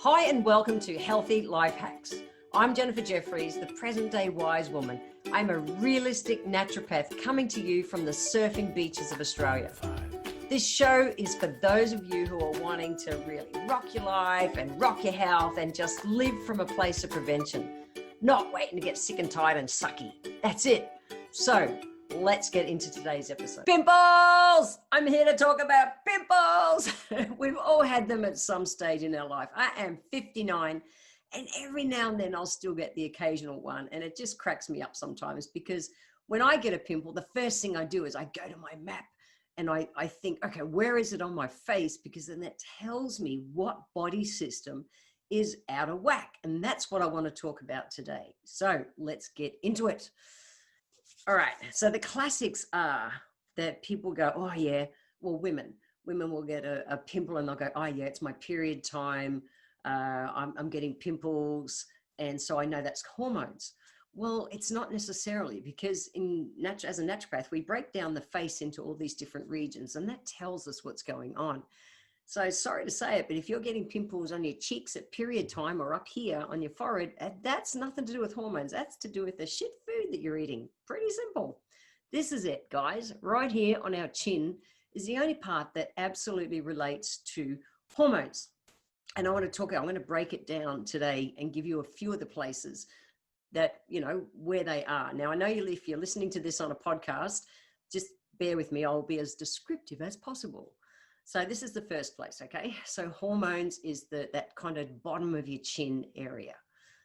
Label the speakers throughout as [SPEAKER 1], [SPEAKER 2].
[SPEAKER 1] Hi and welcome to Healthy Life Hacks. I'm Jennifer Jeffries, the present day wise woman. I'm a realistic naturopath coming to you from the surfing beaches of Australia. This show is for those of you who are wanting to really rock your life and rock your health and just live from a place of prevention, not waiting to get sick and tired and sucky. That's it. So let's get into today's episode. Pimples! I'm here to talk about pimples. We've all had them at some stage in our life. I am 59 and every now and then I'll still get the occasional one, and it just cracks me up sometimes because when I get a pimple, the first thing I do is I go to my map and I think, okay, where is it on my face? Because then that tells me what body system is out of whack. And that's what I want to talk about today. So let's get into it. All right. So the classics are that people go, oh yeah, well, women will get a pimple and they'll go, oh yeah, it's my period time. I'm getting pimples. And so I know that's hormones. Well, it's not necessarily, because as a naturopath, we break down the face into all these different regions, and that tells us what's going on. So sorry to say it, but if you're getting pimples on your cheeks at period time or up here on your forehead, that's nothing to do with hormones. That's to do with the shit food that you're eating. Pretty simple. This is it, guys. Right here on our chin is the only part that absolutely relates to hormones. And I'm going to break it down today and give you a few of the places that, where they are. Now, I know if you're listening to this on a podcast, just bear with me. I'll be as descriptive as possible. So this is the first place, okay? So hormones is that kind of bottom of your chin area.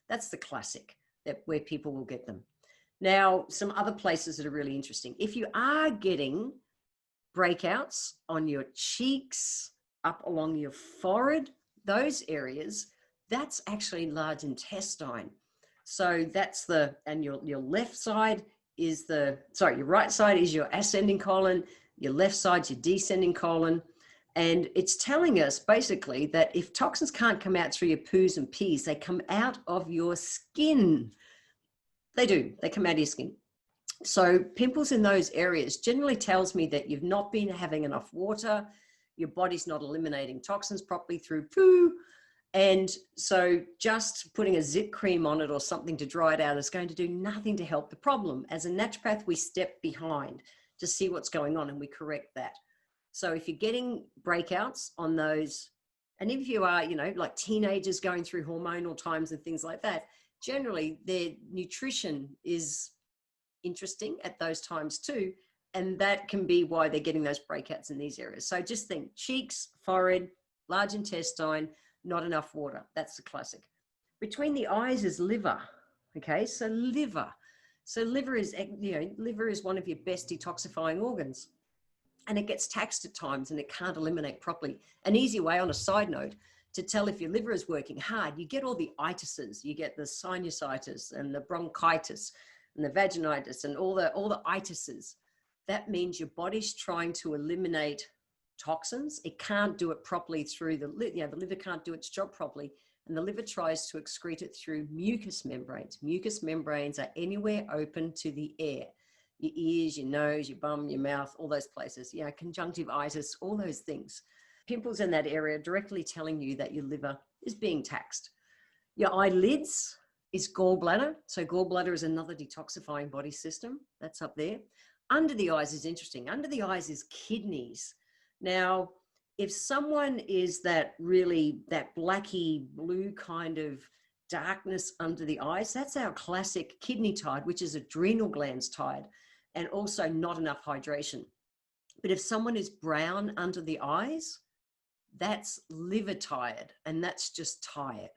[SPEAKER 1] That's the classic, where people will get them. Now, some other places that are really interesting. If you are getting breakouts on your cheeks, up along your forehead, those areas, that's actually large intestine. So that's your left side is your right side is your ascending colon, your left side's your descending colon. And it's telling us basically that if toxins can't come out through your poos and pees, they come out of your skin. They do, they come out of your skin. So pimples in those areas generally tells me that you've not been having enough water, your body's not eliminating toxins properly through poo. And so just putting a zit cream on it or something to dry it out is going to do nothing to help the problem. As a naturopath, we step behind to see what's going on and we correct that. So if you're getting breakouts on those, and if you are, like teenagers going through hormonal times and things like that, generally their nutrition is interesting at those times too. And that can be why they're getting those breakouts in these areas. So just think cheeks, forehead, large intestine, not enough water. That's the classic. Between the eyes is liver. Okay, so liver. So liver is one of your best detoxifying organs. And it gets taxed at times and it can't eliminate properly. An easy way, on a side note, to tell if your liver is working hard, you get all the itises. You get the sinusitis and the bronchitis and the vaginitis and all the itises. That means your body's trying to eliminate toxins. It can't do it properly through the liver can't do its job properly. And the liver tries to excrete it through mucous membranes. Mucous membranes are anywhere open to the air. Your ears, your nose, your bum, your mouth, all those places, conjunctivitis, all those things. Pimples in that area are directly telling you that your liver is being taxed. Your eyelids is gallbladder. So gallbladder is another detoxifying body system. That's up there. Under the eyes is interesting. Under the eyes is kidneys. Now, if someone is that blacky blue kind of darkness under the eyes, that's our classic kidney tide, which is adrenal glands tide, and also not enough hydration. But if someone is brown under the eyes, that's liver tired, and that's just tired.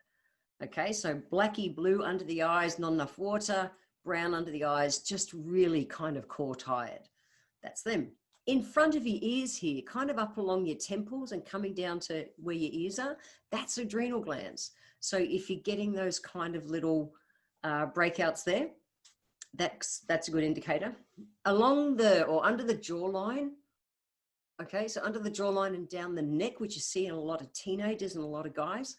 [SPEAKER 1] Okay, so blacky blue under the eyes, not enough water, brown under the eyes, just really kind of core tired. That's them. In front of your ears here, kind of up along your temples and coming down to where your ears are, that's adrenal glands. So if you're getting those kind of little breakouts there, that's a good indicator. Under the jawline, okay, so under the jawline and down the neck, which you see in a lot of teenagers and a lot of guys,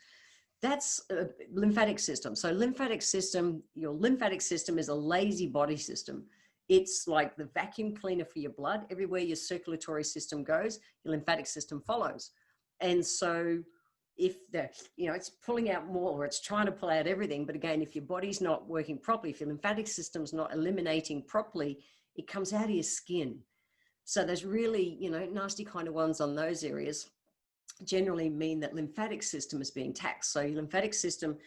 [SPEAKER 1] that's a lymphatic system. So your lymphatic system is a lazy body system. It's like the vacuum cleaner for your blood. Everywhere your circulatory system goes, your lymphatic system follows. And so if it's pulling out more, or it's trying to pull out everything. But again, if your body's not working properly, if your lymphatic system's not eliminating properly, it comes out of your skin. So there's really, nasty kind of ones on those areas generally mean that lymphatic system is being taxed. So your lymphatic system,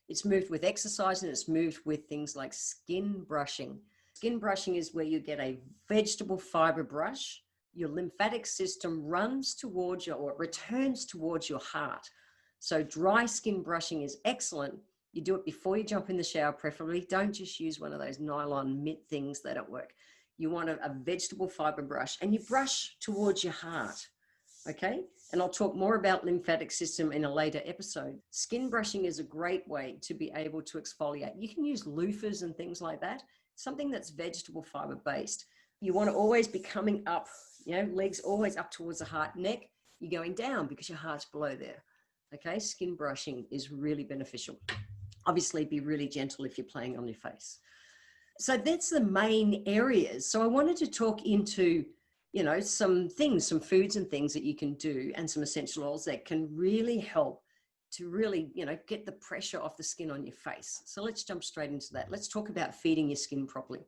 [SPEAKER 1] it's moved with exercise, and it's moved with things like skin brushing. Skin brushing is where you get a vegetable fiber brush. Your lymphatic system runs towards or returns towards your heart. So dry skin brushing is excellent. You do it before you jump in the shower, preferably. Don't just use one of those nylon mitt things. They don't work. You want a vegetable fiber brush, and you brush towards your heart. Okay. And I'll talk more about lymphatic system in a later episode. Skin brushing is a great way to be able to exfoliate. You can use loofahs and things like that. Something that's vegetable fiber based. You want to always be coming up, legs always up towards the heart. Neck, you're going down because your heart's below there. Okay. Skin brushing is really beneficial. Obviously, be really gentle if you're playing on your face. So that's the main areas. So I wanted to talk into some things, some foods and things that you can do, and some essential oils that can really help to really, get the pressure off the skin on your face. So let's jump straight into that. Let's talk about feeding your skin properly.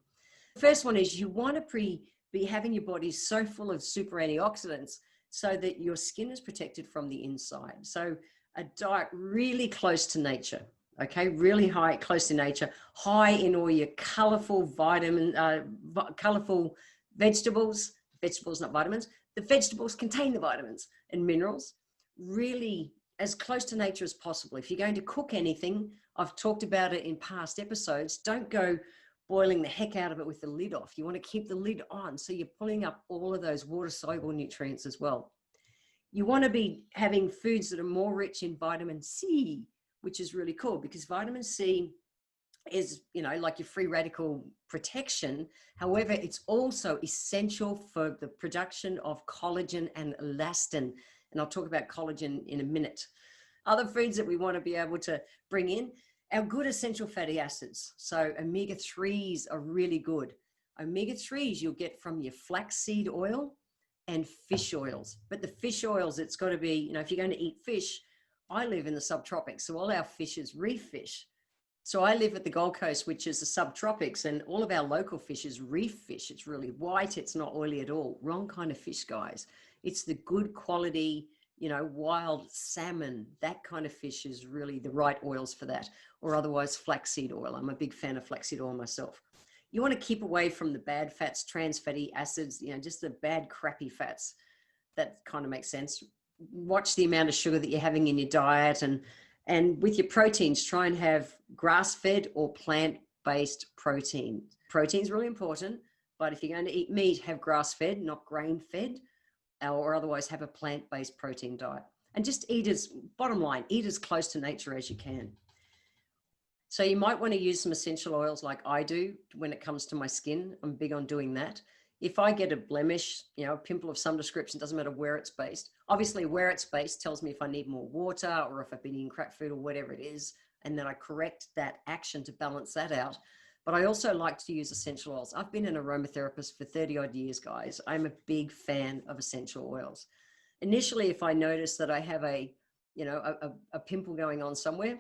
[SPEAKER 1] The first one is you want to be having your body so full of super antioxidants so that your skin is protected from the inside. So a diet really close to nature. Okay, really high, close to nature, high in all your colorful colorful vegetables, not vitamins. The vegetables contain the vitamins and minerals, really as close to nature as possible. If you're going to cook anything, I've talked about it in past episodes, don't go boiling the heck out of it with the lid off. You want to keep the lid on so you're pulling up all of those water-soluble nutrients as well. You want to be having foods that are more rich in vitamin C, which is really cool because vitamin C is, like your free radical protection. However, it's also essential for the production of collagen and elastin. And I'll talk about collagen in a minute. Other foods that we want to be able to bring in, our good essential fatty acids. So omega-3s are really good. Omega-3s you'll get from your flaxseed oil and fish oils. But the fish oils, it's got to be, if you're going to eat fish, I live in the subtropics, so all our fish is reef fish. So I live at the Gold Coast, which is the subtropics, and all of our local fish is reef fish. It's really white. It's not oily at all. Wrong kind of fish, guys. It's the good quality, wild salmon. That kind of fish is really the right oils for that, or otherwise flaxseed oil. I'm a big fan of flaxseed oil myself. You want to keep away from the bad fats, trans fatty acids, just the bad, crappy fats. That kind of makes sense. Watch the amount of sugar that you're having in your diet, and with your proteins, try and have grass-fed or plant-based protein. Protein is really important, but if you're going to eat meat, have grass-fed, not grain-fed, or otherwise have a plant-based protein diet. And just bottom line, eat as close to nature as you can. So you might want to use some essential oils like I do when it comes to my skin. I'm big on doing that. If I get a blemish, a pimple of some description, doesn't matter where it's based. Obviously, where it's based tells me if I need more water or if I've been eating crap food or whatever it is, and then I correct that action to balance that out. But I also like to use essential oils. I've been an aromatherapist for 30 odd years, guys. I'm a big fan of essential oils. Initially, if I notice that I have a pimple going on somewhere,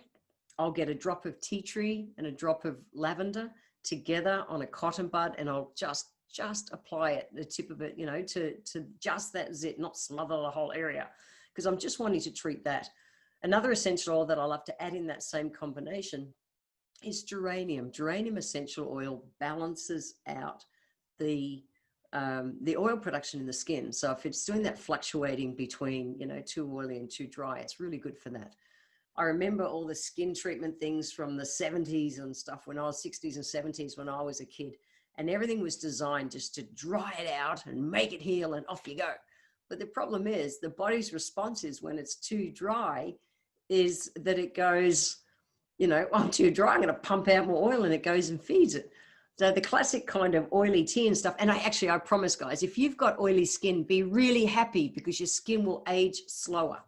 [SPEAKER 1] I'll get a drop of tea tree and a drop of lavender together on a cotton bud, and I'll just apply it, the tip of it, to just that zit, not smother the whole area, because I'm just wanting to treat that. Another essential oil that I love to add in that same combination is geranium. Geranium essential oil balances out the oil production in the skin. So if it's doing that fluctuating between, too oily and too dry, it's really good for that. I remember all the skin treatment things from the 70s and stuff when I was 60s and 70s when I was a kid. And everything was designed just to dry it out and make it heal and off you go. But the problem is the body's response is when it's too dry is that it goes, I'm too dry, I'm going to pump out more oil, and it goes and feeds it. So the classic kind of oily tea and stuff. And I promise guys, if you've got oily skin, be really happy because your skin will age slower.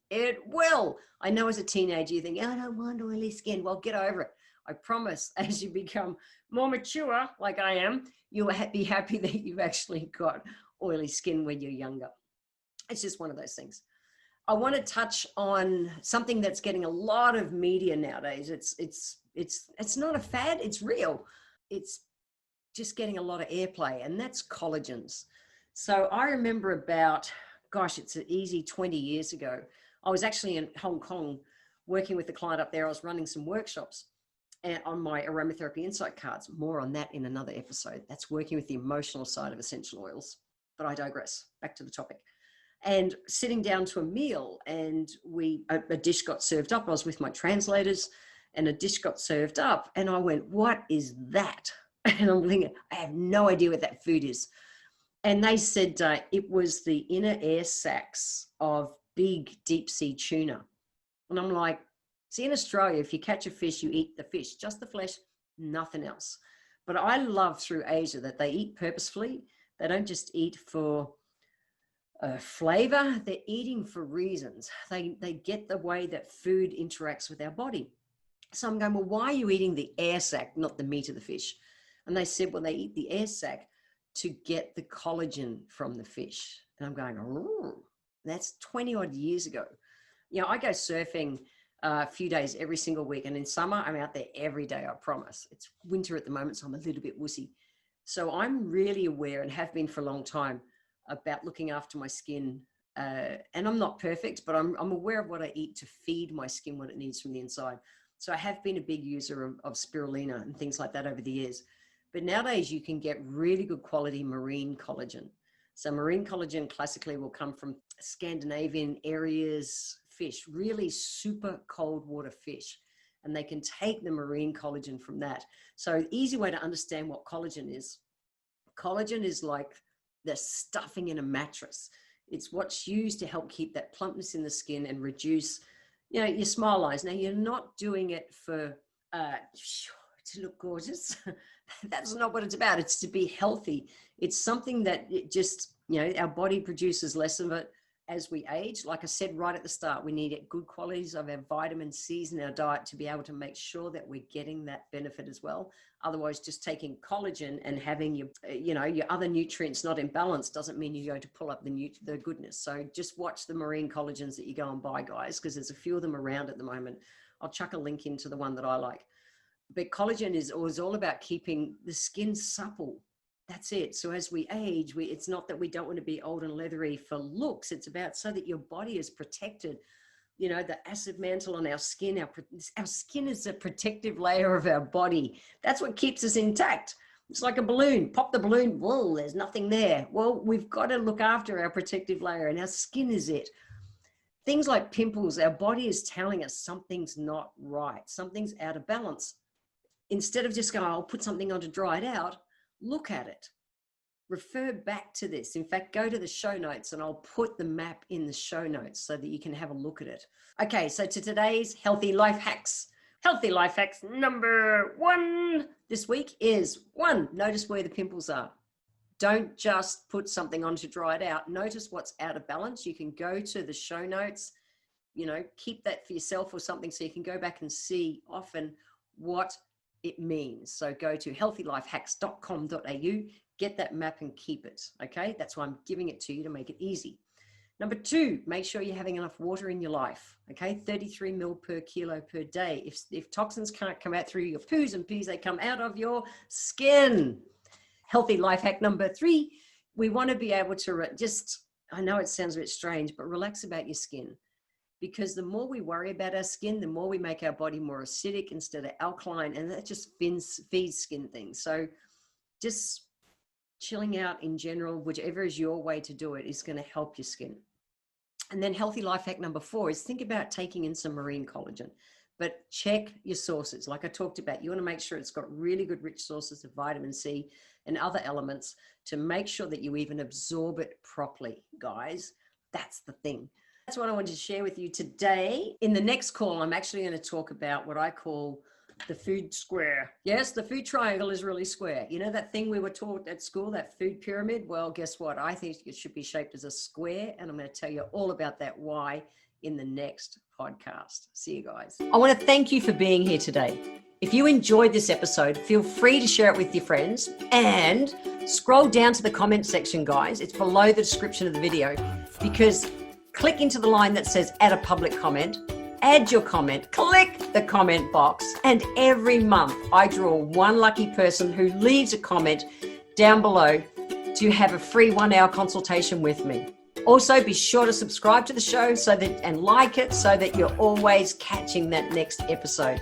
[SPEAKER 1] It will. I know as a teenager you think, I don't want oily skin. Well, get over it. I promise as you become more mature, like I am, you'll be happy that you've actually got oily skin when you're younger. It's just one of those things. I want to touch on something that's getting a lot of media nowadays. It's not a fad, it's real. It's just getting a lot of airplay, and that's collagens. So I remember about, gosh, it's an easy 20 years ago. I was actually in Hong Kong working with the client up there. I was running some workshops and on my aromatherapy insight cards. More on that in another episode. That's working with the emotional side of essential oils. But I digress. Back to the topic. And sitting down to a meal, and a dish got served up. I was with my translators, and a dish got served up, and I went, "What is that?" And I'm thinking, I have no idea what that food is. And they said it was the inner air sacs of big deep sea tuna. And I'm like, see, in Australia, if you catch a fish, you eat the fish, just the flesh, nothing else. But I love through Asia that they eat purposefully. They don't just eat for flavor, they're eating for reasons. They get the way that food interacts with our body. So I'm going, well, why are you eating the air sac, not the meat of the fish? And they said, well, they eat the air sac to get the collagen from the fish. And I'm going, oh, that's 20 odd years ago. You know, I go surfing a few days every single week. And in summer, I'm out there every day, I promise. It's winter at the moment, so I'm a little bit wussy. So I'm really aware, and have been for a long time, about looking after my skin. And I'm not perfect, but I'm aware of what I eat to feed my skin what it needs from the inside. So I have been a big user of spirulina and things like that over the years. But nowadays you can get really good quality marine collagen. So marine collagen classically will come from Scandinavian areas, fish, really super cold water fish. And they can take the marine collagen from that. So easy way to understand what collagen is like the stuffing in a mattress. It's what's used to help keep that plumpness in the skin and reduce, you know, your smile lines. Now, you're not doing it for to look gorgeous. That's not what it's about. It's to be healthy. It's something that it just, you know, our body produces less of it as we age. Like I said right at the start, we need good qualities of our vitamin C's in our diet to be able to make sure that we're getting that benefit as well. Otherwise, just taking collagen and having your other nutrients not in balance doesn't mean you're going to pull up the goodness. So just watch the marine collagens that you go and buy, guys, because there's a few of them around at the moment. I'll chuck a link into the one that I like. But collagen is all about keeping the skin supple. That's it. So as we age, it's not that we don't want to be old and leathery for looks. It's about so that your body is protected. You know, the acid mantle on our skin, our skin is a protective layer of our body. That's what keeps us intact. It's like a balloon. Pop the balloon, whoa, there's nothing there. Well, we've got to look after our protective layer, and our skin is it. Things like pimples, our body is telling us something's not right. Something's out of balance. Instead of just going, I'll put something on to dry it out, look at it. Refer back to this. In fact, go to the show notes and I'll put the map in the show notes so that you can have a look at it. Okay, so to today's healthy life hacks. Healthy life hacks number 1 this week is 1, notice where the pimples are. Don't just put something on to dry it out. Notice what's out of balance. You can go to the show notes, you know, keep that for yourself or something so you can go back and see often what it means. So go to healthylifehacks.com.au, get that map and keep it. Okay. That's why I'm giving it to you to make it easy. Number 2, make sure you're having enough water in your life. Okay. 33 ml per kilo per day. If toxins can't come out through your poos and pees, they come out of your skin. Healthy life hack number 3, we want to be able to I know it sounds a bit strange, but relax about your skin. Because the more we worry about our skin, the more we make our body more acidic instead of alkaline, and that just feeds skin things. So just chilling out in general, whichever is your way to do it, is going to help your skin. And then healthy life hack number 4 is think about taking in some marine collagen, but check your sources. Like I talked about, you want to make sure it's got really good rich sources of vitamin C and other elements to make sure that you even absorb it properly, guys. That's the thing. That's what I wanted to share with you today. In the next call, I'm actually going to talk about what I call the food square. Yes, the food triangle is really square. You know that thing we were taught at school, that food pyramid? Well, guess what? I think it should be shaped as a square, and I'm going to tell you all about that why in the next podcast. See you guys. I want to thank you for being here today. If you enjoyed this episode, feel free to share it with your friends and scroll down to the comment section, guys. It's below the description of the video, because click into the line that says add a public comment, add your comment, click the comment box, and every month I draw one lucky person who leaves a comment down below to have a free 1-hour consultation with me. Also, be sure to subscribe to the show and like it so that you're always catching that next episode.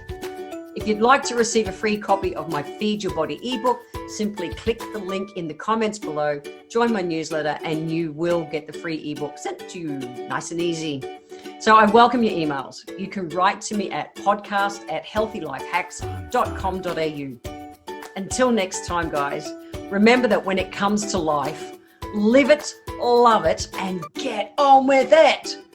[SPEAKER 1] If you'd like to receive a free copy of my Feed Your Body ebook, simply click the link in the comments below, join my newsletter, and you will get the free ebook sent to you nice and easy. So I welcome your emails. You can write to me at podcast@healthylifehacks.com.au. Until next time, guys, remember that when it comes to life, live it, love it, and get on with it.